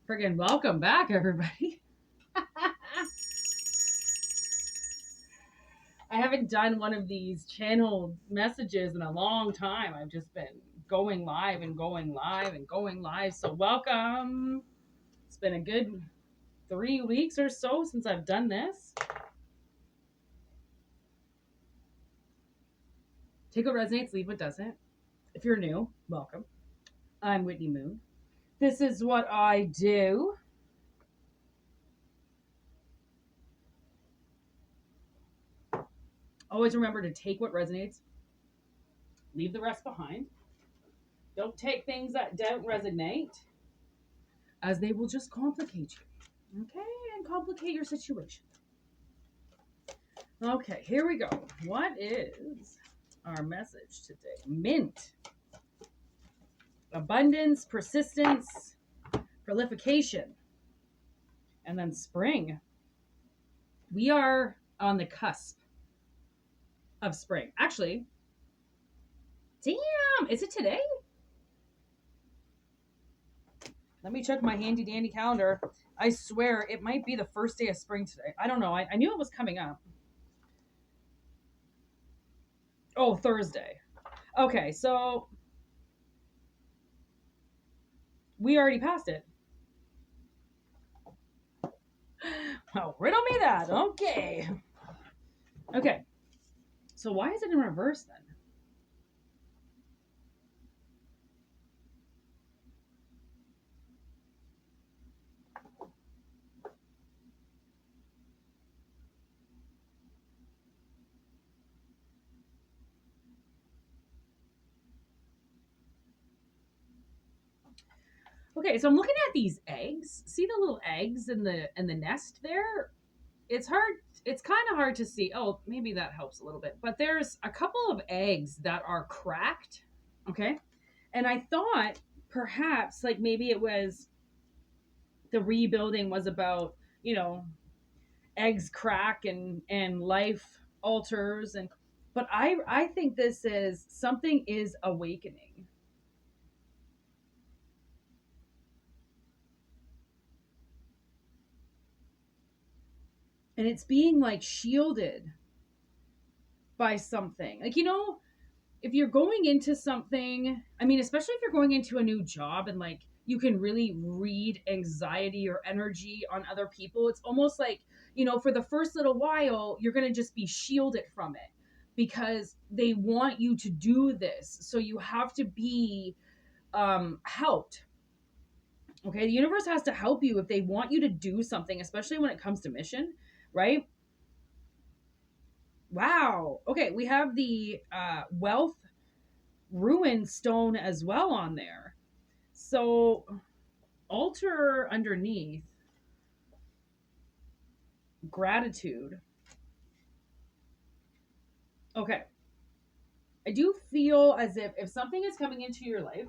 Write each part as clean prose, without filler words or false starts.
Friggin' welcome back, everybody. I haven't done one of these channel messages in a long time. I've just been going live and going live and going live. So, welcome. It's been a good 3 weeks or so since I've done this. Take what resonates, leave what doesn't. If you're new, welcome. I'm Whitney Moon. This is what I do. Always remember to take what resonates, leave the rest behind. Don't take things that don't resonate, as they will just complicate you. Okay? And complicate your situation. Okay, here we go. What is our message today? Mint. Abundance, persistence, prolification. And then spring. We are on the cusp of spring. Actually, damn, is it today? Let me check my handy dandy calendar. I swear it might be the first day of spring today. I don't know. I knew it was coming up. Oh, Thursday. Okay, so we already passed it. Well, riddle me that. Okay. Okay. So why is it in reverse then? Okay, so I'm looking at these eggs. See the little eggs in the nest there? It's hard. It's kind of hard to see. Oh, maybe that helps a little bit. But there's a couple of eggs that are cracked. Okay, and I thought perhaps like maybe it was the rebuilding was about eggs crack and life alters and but I think this is something is awakening. And it's being like shielded by something. Like, if you're going into something, I mean, especially if you're going into a new job and like you can really read anxiety or energy on other people, it's almost like, for the first little while, you're going to just be shielded from it because they want you to do this. So you have to be helped. Okay. The universe has to help you if they want you to do something, especially when it comes to mission, right? Wow. Okay, we have the wealth ruin stone as well on there. So altar underneath gratitude. Okay. I do feel as if something is coming into your life,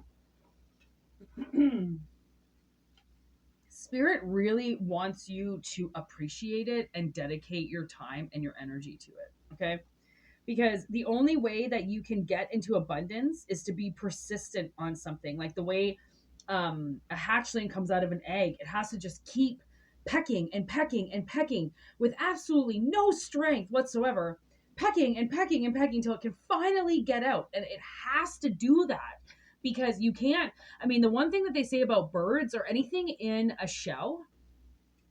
Spirit really wants you to appreciate it and dedicate your time and your energy to it. Okay. Because the only way that you can get into abundance is to be persistent on something. Like the way a hatchling comes out of an egg, it has to just keep pecking and pecking and pecking with absolutely no strength whatsoever, pecking and pecking and pecking until it can finally get out. And it has to do that because you can't. I mean, the one thing that they say about birds or anything in a shell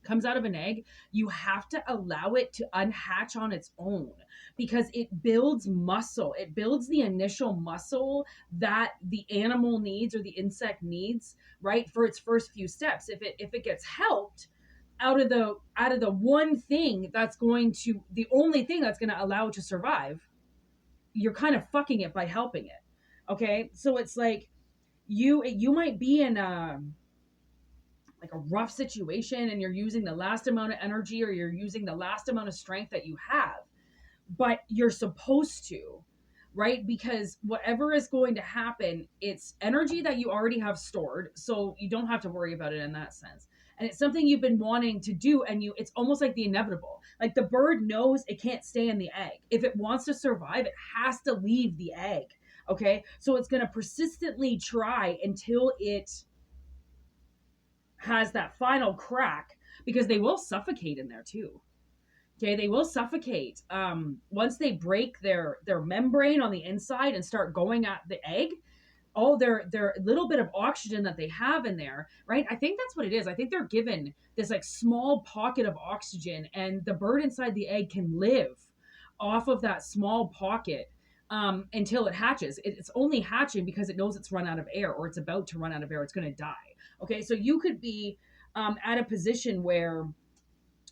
comes out of an egg, you have to allow it to unhatch on its own because it builds muscle. It builds the initial muscle that the animal needs or the insect needs, right, for its first few steps. If it gets helped out of the one thing that's going to the only thing that's going to allow it to survive, you're kind of fucking it by helping it. Okay? So it's like you might be in a like a rough situation and you're using the last amount of energy or you're using the last amount of strength that you have, but you're supposed to, right? Because whatever is going to happen, it's energy that you already have stored, so you don't have to worry about it in that sense. And it's something you've been wanting to do, and it's almost like the inevitable. Like the bird knows it can't stay in the egg. If it wants to survive, it has to leave the egg. Okay, so it's going to persistently try until it has that final crack, because they will suffocate in there too. Okay, they will suffocate. Once they break their membrane on the inside and start going at the egg, all their little bit of oxygen that they have in there, right? I think that's what it is. I think they're given this like small pocket of oxygen, and the bird inside the egg can live off of that small pocket until it hatches. It's only hatching because it knows it's run out of air, or it's about to run out of air. It's going to die. Okay, so you could be at a position where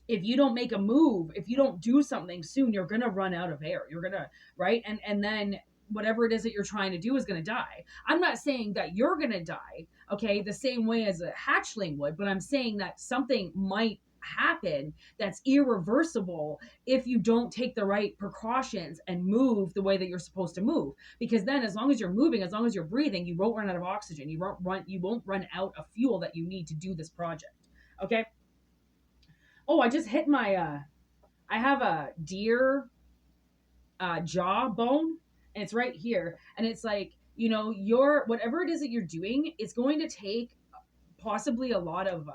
if you don't make a move, if you don't do something soon, you're going to run out of air. You're going to, right? And then whatever it is that you're trying to do is going to die. I'm not saying that you're going to die, okay, the same way as a hatchling would, but I'm saying that something might happen that's irreversible if you don't take the right precautions and move the way that you're supposed to move. Because then as long as you're moving, as long as you're breathing, you won't run out of oxygen. You won't run out of fuel that you need to do this project. Okay? Oh, I just hit my I have a deer jaw bone, and it's right here, and it's like, your whatever it is that you're doing, it's going to take possibly a lot of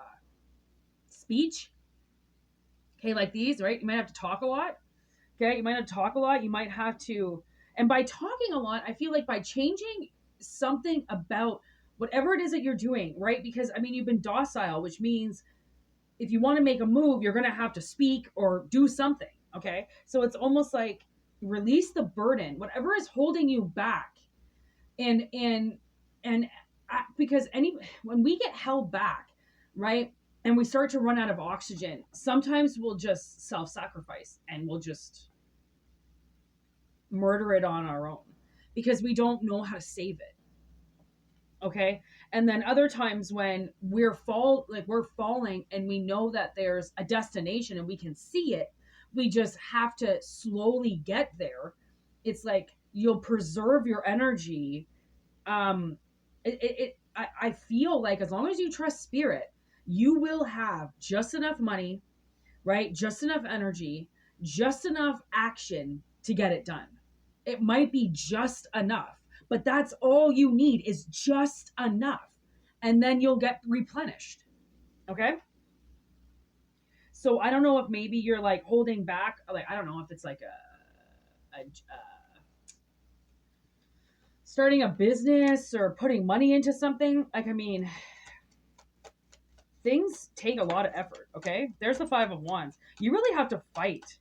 speech. Okay, like these, right? You might have to talk a lot. Okay, you might have to talk a lot. You might have to, and by talking a lot, I feel like by changing something about whatever it is that you're doing, right? Because I mean, you've been docile, which means if you want to make a move, you're going to have to speak or do something. Okay. So it's almost like release the burden, whatever is holding you back. And because when we get held back, right, and we start to run out of oxygen, sometimes we'll just self-sacrifice and we'll just murder it on our own because we don't know how to save it. Okay. And then other times when we're falling and we know that there's a destination and we can see it, we just have to slowly get there. It's like you'll preserve your energy. I feel like as long as you trust spirit, you will have just enough money, right? Just enough energy, just enough action to get it done. It might be just enough, but that's all you need is just enough. And then you'll get replenished. Okay. So I don't know if maybe you're like holding back. Like, I don't know if it's like a starting a business or putting money into something. Like, I mean, things take a lot of effort. Okay. There's the 5 of Wands. You really have to fight,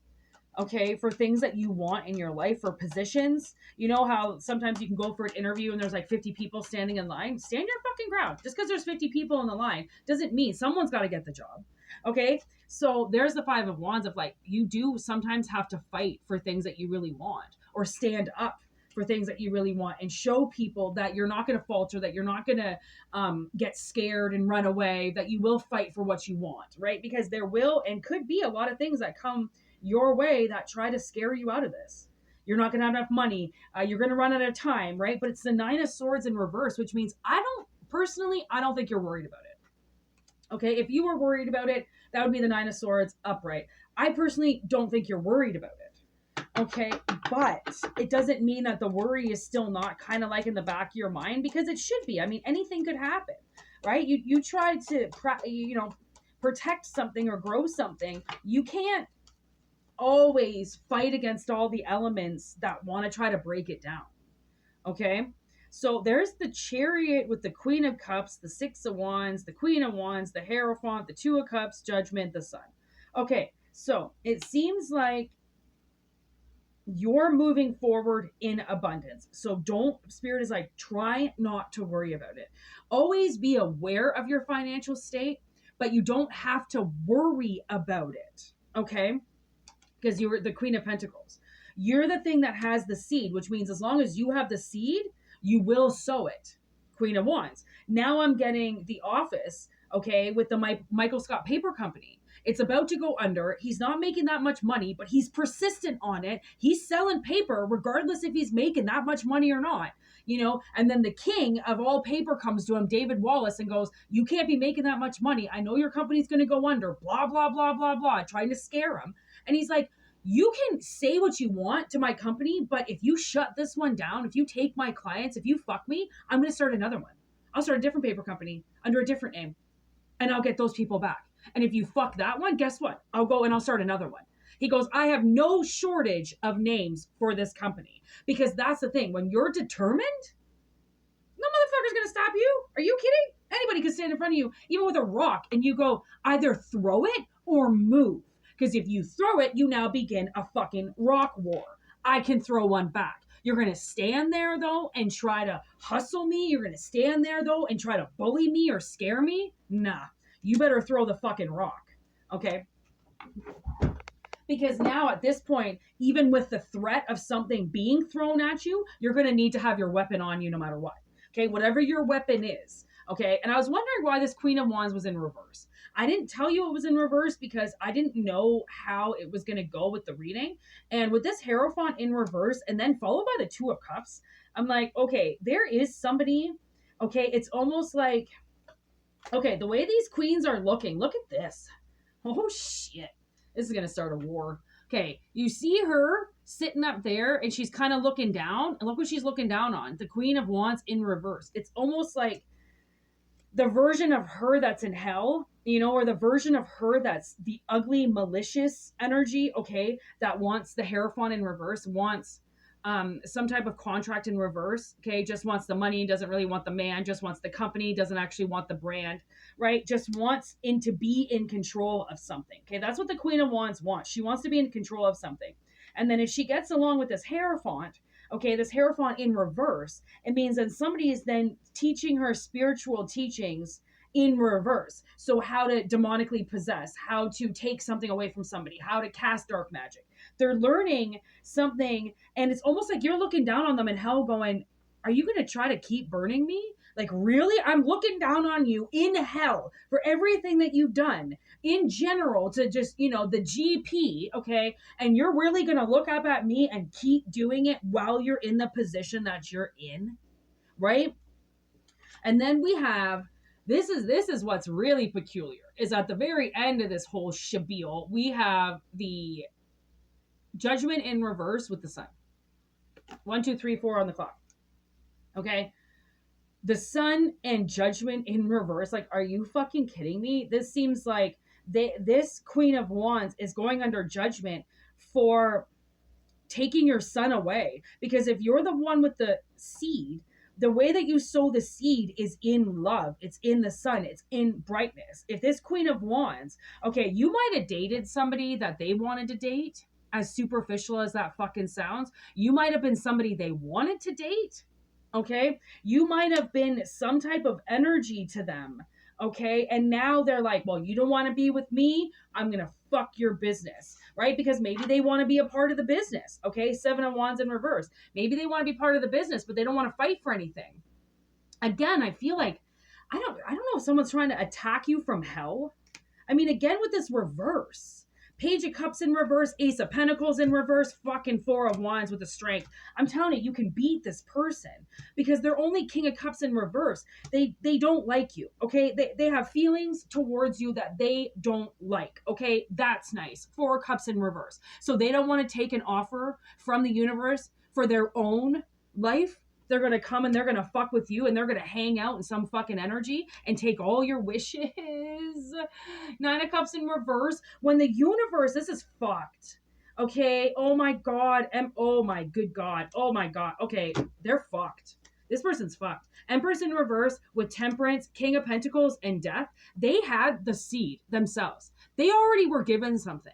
okay, for things that you want in your life, for positions. You know how sometimes you can go for an interview and there's like 50 people standing in line? Stand your fucking ground. Just because there's 50 people in the line doesn't mean someone's got to get the job. Okay. So there's the 5 of Wands of like, you do sometimes have to fight for things that you really want, or stand up for things that you really want, and show people that you're not going to falter, that you're not going to get scared and run away, that you will fight for what you want, right? Because there will and could be a lot of things that come your way that try to scare you out of this. You're not going to have enough money. You're going to run out of time, right? But it's the 9 of Swords in reverse, which means I don't think you're worried about it. Okay, if you were worried about it, that would be the 9 of Swords upright. I personally don't think you're worried about it. Okay, but it doesn't mean that the worry is still not kind of like in the back of your mind, because it should be. I mean, anything could happen, right? You try to protect something or grow something. You can't always fight against all the elements that want to try to break it down. Okay, so there's the Chariot with the Queen of Cups, the 6 of Wands, the Queen of Wands, the Hierophant, the 2 of Cups, Judgment, the Sun. Okay, so it seems like you're moving forward in abundance. So Spirit is like, try not to worry about it. Always be aware of your financial state, but you don't have to worry about it. Okay, because you're the Queen of Pentacles. You're the thing that has the seed, which means as long as you have the seed, you will sow it. Queen of Wands. Now I'm getting The Office, okay, with the Michael Scott Paper Company. It's about to go under. He's not making that much money, but he's persistent on it. He's selling paper regardless if he's making that much money or not. And then the king of all paper comes to him, David Wallace, and goes, you can't be making that much money. I know your company's going to go under, blah, blah, blah, blah, blah, trying to scare him. And he's like, you can say what you want to my company, but if you shut this one down, if you take my clients, if you fuck me, I'm going to start another one. I'll start a different paper company under a different name. and I'll get those people back. And if you fuck that one, guess what? I'll go and I'll start another one. He goes, I have no shortage of names for this company. Because that's the thing. When you're determined, no motherfucker's gonna stop you. Are you kidding? Anybody could stand in front of you, even with a rock, and you go, either throw it or move. Because if you throw it, you now begin a fucking rock war. I can throw one back. You're going to stand there, though, and try to hustle me. You're going to stand there, though, and try to bully me or scare me. Nah, you better throw the fucking rock. Okay? Because now at this point, even with the threat of something being thrown at you, you're going to need to have your weapon on you no matter what. Okay? Whatever your weapon is. Okay? And I was wondering why this Queen of Wands was in reverse. I didn't tell you it was in reverse because I didn't know how it was going to go with the reading. And with this Hierophant in reverse and then followed by the Two of Cups, I'm like, okay, there is somebody, okay, it's almost like, okay, the way these queens are looking, look at this. Oh, shit. This is going to start a war. Okay, you see her sitting up there and she's kind of looking down. And look what she's looking down on. The Queen of Wands in reverse. It's almost like the version of her that's in hell, you know, or the version of her that's the ugly, malicious energy, okay, that wants the Hierophant in reverse, wants some type of contract in reverse, okay, just wants the money, doesn't really want the man, just wants the company, doesn't actually want the brand, right? Just wants to be in control of something, okay? That's what the Queen of Wands wants. She wants to be in control of something. And then if she gets along with this Hierophant, okay, this Hierophant in reverse, it means that somebody is then teaching her spiritual teachings in reverse. So how to demonically possess, how to take something away from somebody, how to cast dark magic. They're learning something, and it's almost like you're looking down on them in hell going, are you going to try to keep burning me? Like, really? I'm looking down on you in hell for everything that you've done in general to just, you know, the GP, okay? And you're really going to look up at me and keep doing it while you're in the position that you're in, right? And then we have, this is what's really peculiar, is at the very end of this whole shabil, we have the Judgment in reverse with the Sun. 1, 2, 3, 4 on the clock. Okay? The Sun and Judgment in reverse. Like, are you fucking kidding me? This seems like this Queen of Wands is going under judgment for taking your son away. Because if you're the one with the seed, the way that you sow the seed is in love. It's in the sun. It's in brightness. If this Queen of Wands, okay, you might have dated somebody that they wanted to date, as superficial as that fucking sounds. You might have been somebody they wanted to date. Okay, you might have been some type of energy to them, okay, and now they're like, well, you don't want to be with me, I'm gonna fuck your business, right? Because maybe they want to be a part of the business, okay? 7 of Wands in reverse. Maybe they want to be part of the business, but they don't want to fight for anything. Again, I feel like I don't know if someone's trying to attack you from hell. I mean, again, with this reverse, Page of Cups in reverse, Ace of Pentacles in reverse, fucking 4 of Wands with the strength. I'm telling you, you can beat this person because they're only King of Cups in reverse. They don't like you, okay? They have feelings towards you that they don't like, okay? That's nice. 4 Cups in reverse. So they don't want to take an offer from the universe for their own life. They're going to come and they're going to fuck with you and they're going to hang out in some fucking energy and take all your wishes. 9 of Cups in reverse. When the universe, this is fucked. Okay. Oh my God. Oh my good God. Oh my God. Okay. They're fucked. This person's fucked. Empress in reverse with Temperance, King of Pentacles, and Death. They had the seed themselves. They already were given something.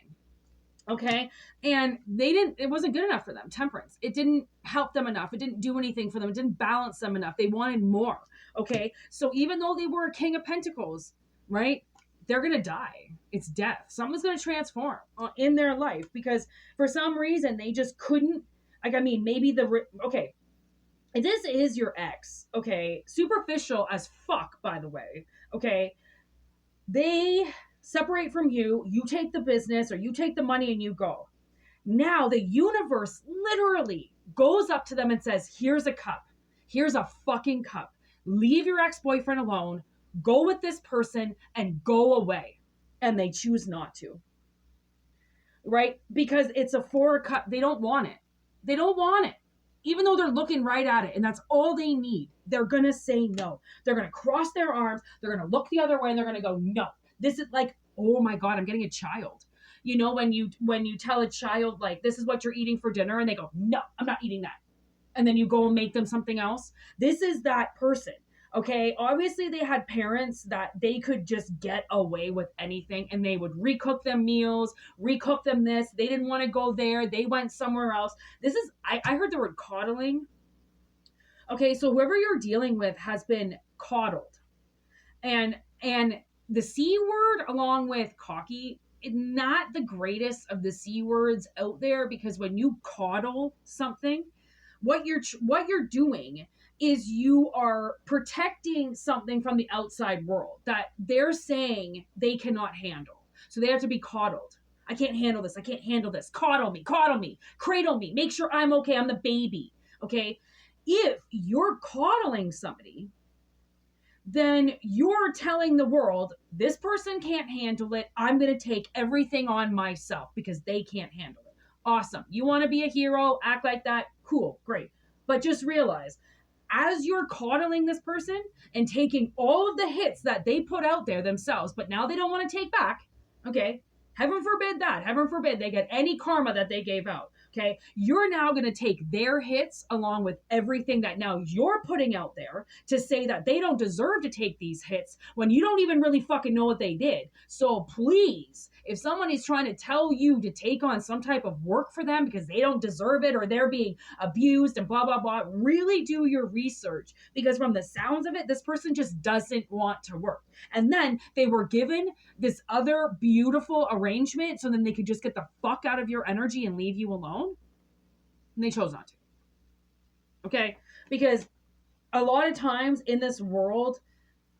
Okay. And it wasn't good enough for them. Temperance. It didn't help them enough. It didn't do anything for them. It didn't balance them enough. They wanted more. Okay. So even though they were a King of Pentacles, right? They're going to die. It's death. Someone's going to transform in their life because for some reason they just couldn't, like, I mean, maybe okay. This is your ex. Okay. Superficial as fuck, by the way. Okay. They separate from you, you take the business or you take the money and you go. Now the universe literally goes up to them and says, here's a cup. Here's a fucking cup. Leave your ex-boyfriend alone. Go with this person and go away. And they choose not to. Right? Because it's a 4 cup. They don't want it. They don't want it. even though they're looking right at it and that's all they need, they're going to say no. They're going to cross their arms. They're going to look the other way and they're going to go, no. This is like, oh my God, I'm getting a child. You know, when you tell a child, like, this is what you're eating for dinner, and they go, no, I'm not eating that. And then you go and make them something else. This is that person. Okay. Obviously, they had parents that they could just get away with anything and they would recook them meals, recook them this. They didn't want to go there. They went somewhere else. This is, I heard the word coddling. Okay. So whoever you're dealing with has been coddled. And the C word along with cocky, not the greatest of the C words out there, because when you coddle something, what you're doing is you are protecting something from the outside world that they're saying they cannot handle. So they have to be coddled. I can't handle this. I can't handle this. Coddle me, cradle me, make sure I'm okay. I'm the baby. Okay. If you're coddling somebody, then you're telling the world, this person can't handle it. I'm going to take everything on myself because they can't handle it. Awesome. You want to be a hero, act like that? Cool, great. But just realize, as you're coddling this person and taking all of the hits that they put out there themselves, but now they don't want to take back, okay? Heaven forbid that. Heaven forbid they get any karma that they gave out. Okay, you're now going to take their hits along with everything that now you're putting out there to say that they don't deserve to take these hits when you don't even really fucking know what they did. So please, if someone is trying to tell you to take on some type of work for them because they don't deserve it or they're being abused and blah, blah, blah, really do your research, because from the sounds of it, this person just doesn't want to work. And then they were given this other beautiful arrangement so then they could just get the fuck out of your energy and leave you alone. And they chose not to. Okay? Because a lot of times in this world,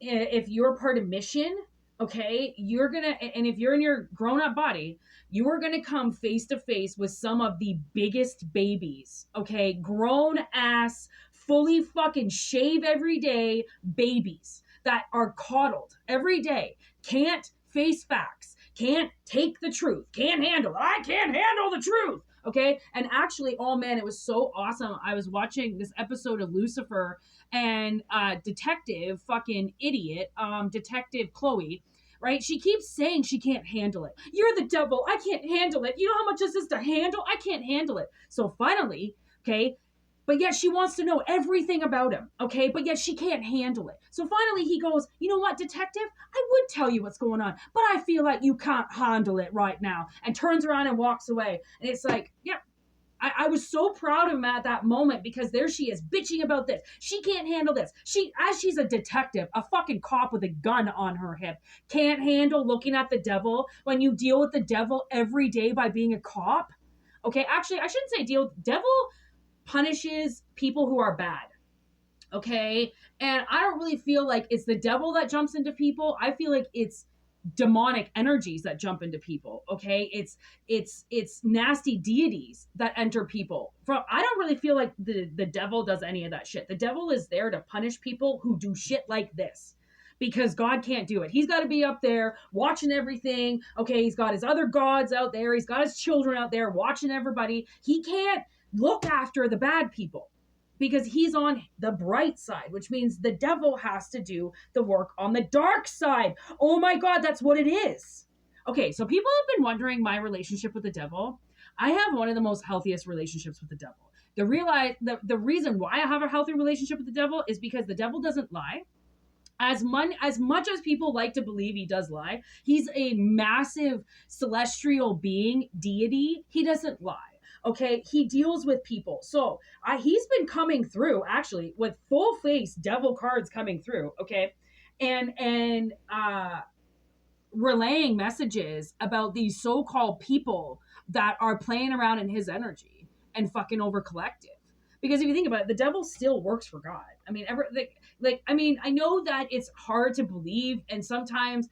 if you're part of mission, okay, you're gonna, and if you're in your grown-up body, you are gonna come face to face with some of the biggest babies, okay, grown ass, fully fucking shave every day babies that are coddled every day, can't face facts, can't take the truth, can't handle it. I can't handle the truth. Okay. And actually, oh man, it was so awesome. I was watching this episode of Lucifer, and detective fucking idiot, Detective Chloe, right? She keeps saying she can't handle it. You're the devil. I can't handle it. You know how much this is to handle? I can't handle it. So finally, okay, but yet she wants to know everything about him, okay? But yet she can't handle it. So finally he goes, you know what, detective? I would tell you what's going on, but I feel like you can't handle it right now. And turns around and walks away. And it's like, yeah, I was so proud of him at that moment, because there she is bitching about this. She can't handle this. She's a detective, a fucking cop with a gun on her hip, can't handle looking at the devil when you deal with the devil every day by being a cop. Okay, actually, I shouldn't say deal. Devil punishes people who are bad. Okay, and I don't really feel like it's the devil that jumps into people. I feel like it's demonic energies that jump into people. Okay, it's nasty deities that enter people. From, I don't really feel like the devil does any of that shit. The devil is there to punish people who do shit like this, because God can't do it. He's got to be up there watching everything. Okay, he's got his other gods out there, he's got his children out there watching everybody. He can't look after the bad people because he's on the bright side, which means the devil has to do the work on the dark side. Oh my God, that's what it is. Okay, so people have been wondering my relationship with the devil. I have one of the most healthiest relationships with the devil. The reason why I have a healthy relationship with the devil is because the devil doesn't lie. As much as people like to believe he does lie, he's a massive celestial being, deity. He doesn't lie. Okay, he deals with people. So he's been coming through actually with full face devil cards coming through. Okay, and relaying messages about these so-called people that are playing around in his energy and fucking over collective. Because if you think about it, the devil still works for God. I mean, I know that it's hard to believe, and sometimes,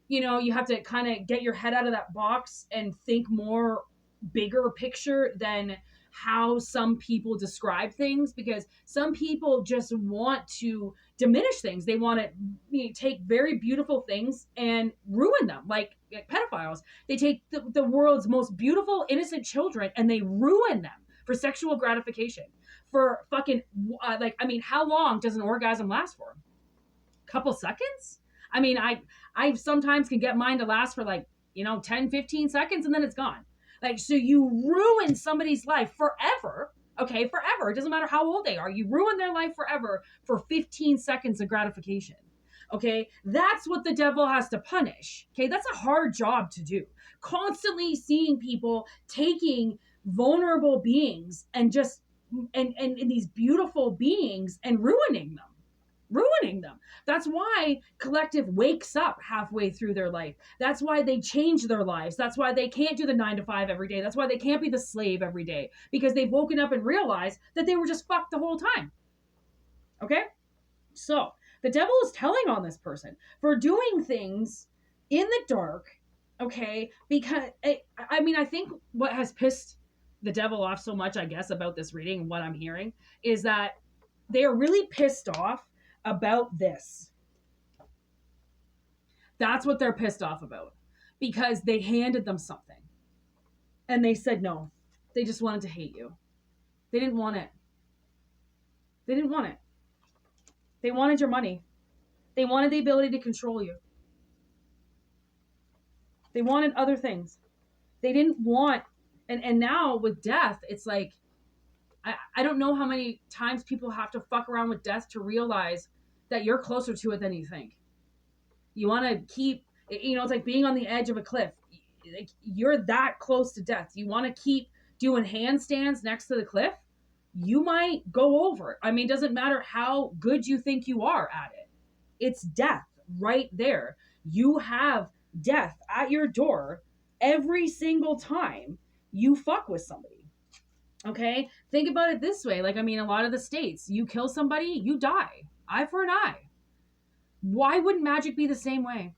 you have to kind of get your head out of that box and think more bigger picture than how some people describe things, because some people just want to diminish things. They want to take very beautiful things and ruin them, like pedophiles. They take the world's most beautiful, innocent children and they ruin them for sexual gratification. for fucking how long does an orgasm last for? Couple seconds. I sometimes can get mine to last for 10-15 seconds, and then it's gone. So you ruin somebody's life forever. Okay, forever. It doesn't matter how old they are. You ruin their life forever for 15 seconds of gratification. Okay, that's what the devil has to punish. Okay, that's a hard job to do. Constantly seeing people taking vulnerable beings and just and these beautiful beings and ruining them. That's why collective wakes up halfway through their life. That's why they change their lives. That's why they can't do the 9 to 5 every day. That's why they can't be the slave every day, because they've woken up and realized that they were just fucked the whole time. Okay? So the devil is telling on this person for doing things in the dark. Okay? Because I think what has pissed the devil off so much, I guess, about this reading, what I'm hearing, is that they are really pissed off about this. That's what they're pissed off about, because they handed them something and they said no. They just wanted to hate you. They didn't want it. They didn't want it. They wanted your money. They wanted the ability to control you. They wanted other things. They didn't want, and now with death, it's like, I don't know how many times people have to fuck around with death to realize that you're closer to it than you think. You want to keep, it's like being on the edge of a cliff. Like, you're that close to death. You want to keep doing handstands next to the cliff. You might go over it. It doesn't matter how good you think you are at it. It's death right there. You have death at your door every single time you fuck with somebody. Okay? Think about it this way. A lot of the states, you kill somebody, you die. Eye for an eye. Why wouldn't magic be the same way?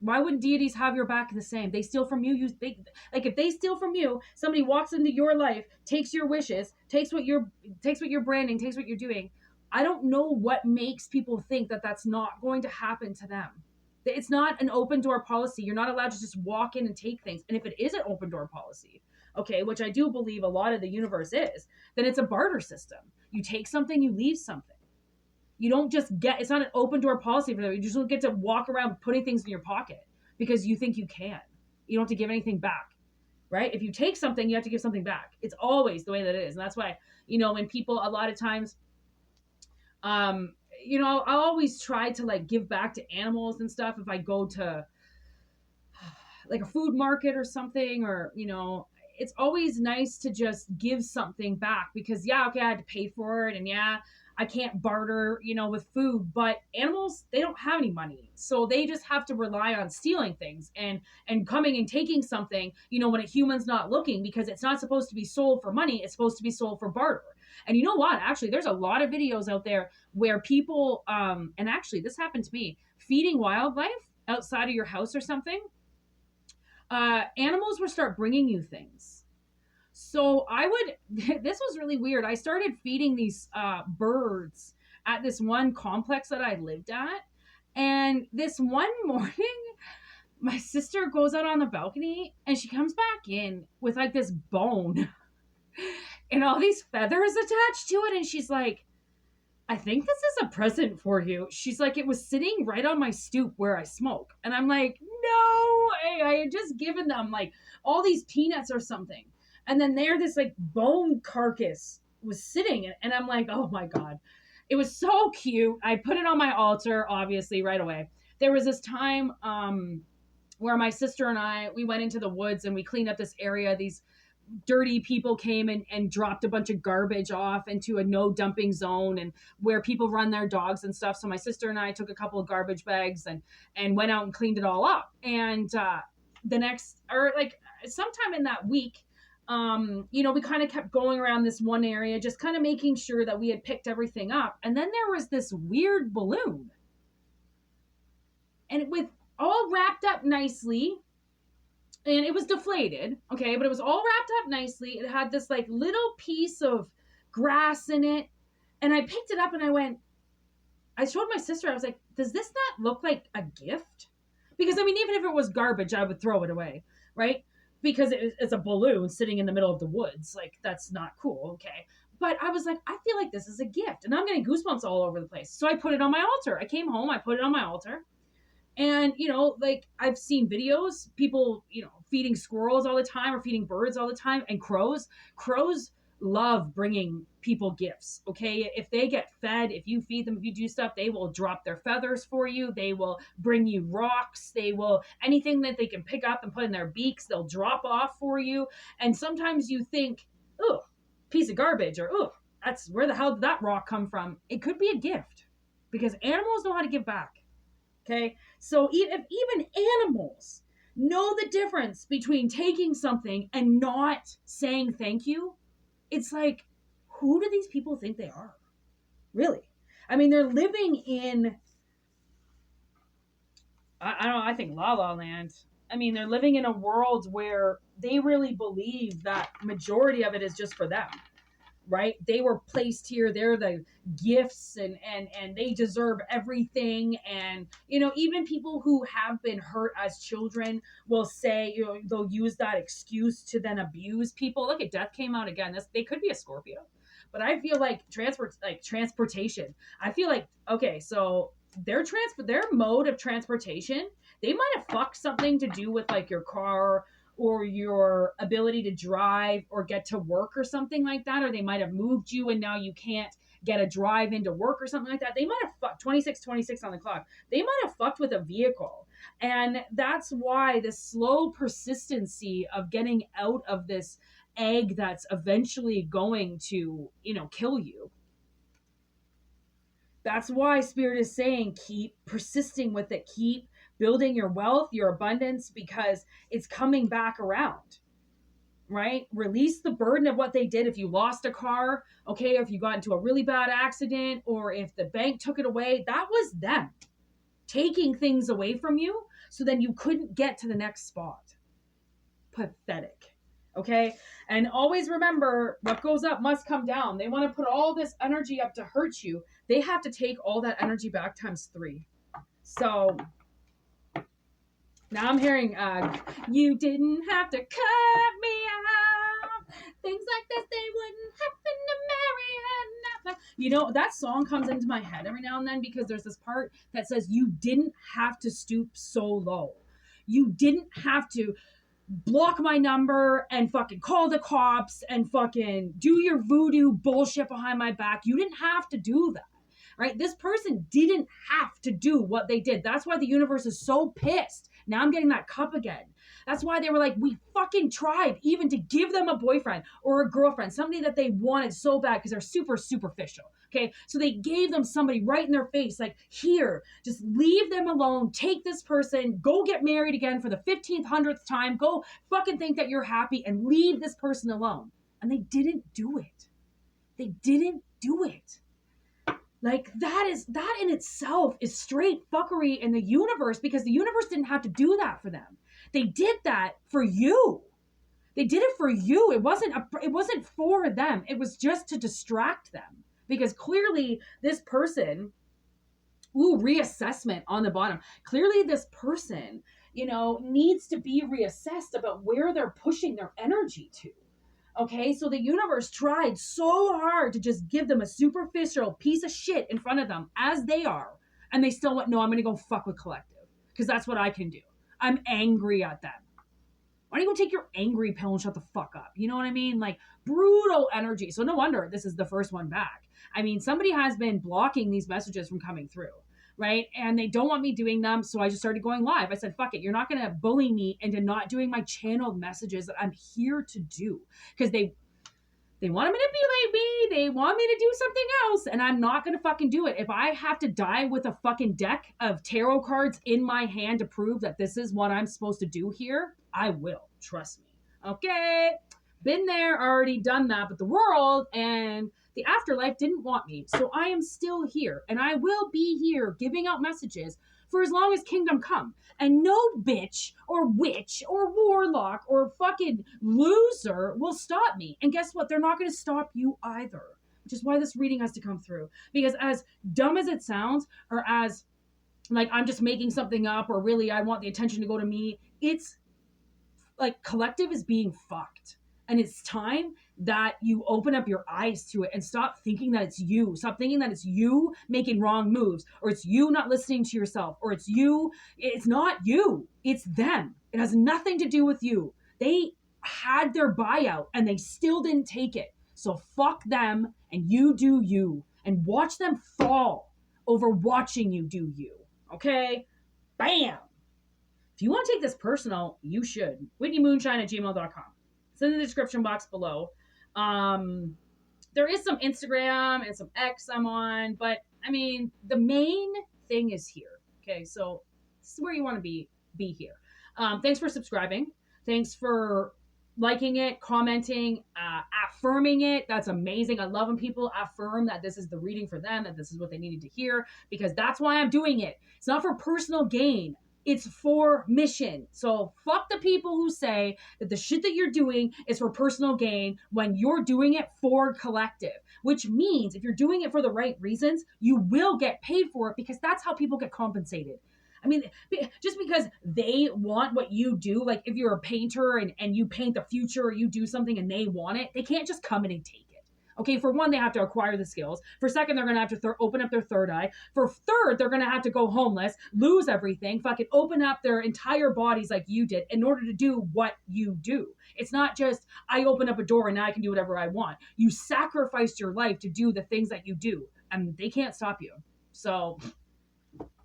Why wouldn't deities have your back the same? They steal from you. If they steal from you, somebody walks into your life, takes your wishes, takes what you're branding, takes what you're doing. I don't know what makes people think that that's not going to happen to them. It's not an open door policy. You're not allowed to just walk in and take things. And if it is an open door policy, okay, which I do believe a lot of the universe is, then it's a barter system. You take something, you leave something. You don't just get, it's not an open door policy for them. You just don't get to walk around putting things in your pocket because you think you can. You don't have to give anything back, right? If you take something, you have to give something back. It's always the way that it is. And that's why, when people, a lot of times, I always try to give back to animals and stuff. If I go to a food market or something, or, it's always nice to just give something back, because I had to pay for it. And I can't barter, with food, but animals, they don't have any money. So they just have to rely on stealing things and coming and taking something, when a human's not looking, because it's not supposed to be sold for money. It's supposed to be sold for barter. And you know what? Actually, there's a lot of videos out there where people, and actually this happened to me, feeding wildlife outside of your house or something. Animals will start bringing you things. So this was really weird. I started feeding these birds at this one complex that I lived at. And this one morning, my sister goes out on the balcony and she comes back in with this bone and all these feathers attached to it. And she's like, I think this is a present for you. She's like, it was sitting right on my stoop where I smoke. And I'm like, no, I had just given them all these peanuts or something. And then this bone carcass was sitting, and I'm like, oh my God. It was so cute. I put it on my altar, obviously, right away. There was this time where my sister and I, we went into the woods and we cleaned up this area. These dirty people came and dropped a bunch of garbage off into a no dumping zone, and where people run their dogs and stuff. So my sister and I took a couple of garbage bags and went out and cleaned it all up. And sometime in that week, we kind of kept going around this one area, just kind of making sure that we had picked everything up. And then there was this weird balloon, and it was all wrapped up nicely, and it was deflated. Okay. But it was all wrapped up nicely. It had this little piece of grass in it. And I picked it up and I showed my sister, I was like, does this not look like a gift? Because even if it was garbage, I would throw it away. Right. Because it's a balloon sitting in the middle of the woods. That's not cool. Okay. But I was like, I feel like this is a gift, and I'm getting goosebumps all over the place. So I put it on my altar. I came home, I put it on my altar. And, like I've seen videos, people, feeding squirrels all the time or feeding birds all the time, and crows. Crows love bringing people gifts. Okay. If they get fed, if you feed them, if you do stuff, they will drop their feathers for you. They will bring you rocks. They will, anything that they can pick up and put in their beaks, they'll drop off for you. And sometimes you think, oh, piece of garbage, or oh, that's where the hell did that rock come from? It could be a gift because animals know how to give back. Okay. So if even animals know the difference between taking something and not saying thank you, it's like, who do these people think they are? Really? I mean, they're living in, I don't know, I think La La Land. I mean, they're living in a world where they really believe that majority of it is just for them, right? They were placed here. They're the gifts, and they deserve everything. And even people who have been hurt as children will say, they'll use that excuse to then abuse people. Look at Death came out again. They could be a Scorpio, but I feel like transportation. I feel like, okay, so their mode of transportation, they might have fucked something to do with like your car or your ability to drive or get to work or something like that, or they might have moved you and now you can't get a drive into work or something like that. They might have fucked 26 on the clock. They might have fucked with a vehicle. And that's why the slow persistency of getting out of this egg that's eventually going to, kill you. That's why Spirit is saying keep persisting with it, keep building your wealth, your abundance, because it's coming back around, right? Release the burden of what they did. If you lost a car, okay, or if you got into a really bad accident, or if the bank took it away, that was them taking things away from you so then you couldn't get to the next spot. Pathetic. Okay. And always remember, what goes up must come down. They want to put all this energy up to hurt you. They have to take all that energy back times 3. So now I'm hearing, you didn't have to cut me off. Things like this, they wouldn't happen to Mariana. That song comes into my head every now and then because there's this part that says, you didn't have to stoop so low. You didn't have to block my number and fucking call the cops and fucking do your voodoo bullshit behind my back. You didn't have to do that, right? This person didn't have to do what they did. That's why the universe is so pissed. Now I'm getting that cup again. That's why they were like, we fucking tried even to give them a boyfriend or a girlfriend, somebody that they wanted so bad because they're super superficial. Okay. So they gave them somebody right in their face, like, here, just leave them alone. Take this person, go get married again for the 15th, 100th time. Go fucking think that you're happy and leave this person alone. And they didn't do it. They didn't do it. Like that in itself is straight fuckery in the universe, because the universe didn't have to do that for them. They did that for you. They did it for you. It wasn't for them. It was just to distract them, because clearly this person, reassessment on the bottom. Clearly this person, needs to be reassessed about where they're pushing their energy to. Okay, so the universe tried so hard to just give them a superficial piece of shit in front of them as they are. And they still went, no, I'm going to go fuck with collective because that's what I can do. I'm angry at them. Why don't you go take your angry pill and shut the fuck up? You know what I mean? Like brutal energy. So no wonder this is the first one back. I mean, somebody has been blocking these messages from coming through, right? And they don't want me doing them. So I just started going live. I said, fuck it. You're not going to bully me into not doing my channeled messages that I'm here to do. Because they want to manipulate me. They want me to do something else. And I'm not going to fucking do it. If I have to die with a fucking deck of tarot cards in my hand to prove that this is what I'm supposed to do here, I will. Trust me. Okay. Been there, already done that. But the world and the afterlife didn't want me. So I am still here. And I will be here giving out messages for as long as kingdom come. And no bitch or witch or warlock or fucking loser will stop me. And guess what? They're not going to stop you either. Which is why this reading has to come through. Because as dumb as it sounds, or as like I'm just making something up, or really I want the attention to go to me, it's like collective is being fucked. And it's time that you open up your eyes to it and stop thinking that it's you. Stop thinking that it's you making wrong moves, or it's you not listening to yourself, or it's you. It's not you. It's them. It has nothing to do with you. They had their buyout and they still didn't take it. So fuck them and you do you, and watch them fall over watching you do you. Okay? Bam! If you want to take this personal, you should. WhitneyMoonshine@gmail.com. It's in the description box below. There is some Instagram and some X I'm on, but I mean, the main thing is here. Okay, so this is where you want to be here. Thanks for subscribing. Thanks for liking it, commenting, affirming it. That's amazing. I love when people affirm that this is the reading for them, that this is what they needed to hear, because that's why I'm doing it. It's not for personal gain. It's for mission. So fuck the people who say that the shit that you're doing is for personal gain when you're doing it for collective, which means if you're doing it for the right reasons, you will get paid for it, because that's how people get compensated. I mean, just because they want what you do, like if you're a painter and you paint the future, or you do something and they want it, they can't just come in and take it. Okay, for one, they have to acquire the skills. For second, they're going to have to open up their third eye. For third, they're going to have to go homeless, lose everything, fucking open up their entire bodies like you did in order to do what you do. It's not just, I open up a door and now I can do whatever I want. You sacrificed your life to do the things that you do, and they can't stop you. So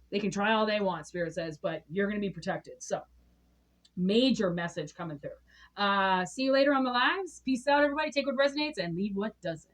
they can try all they want, Spirit says, but you're going to be protected. So major message coming through. See you later on the lives. Peace out, everybody. Take what resonates and leave what doesn't.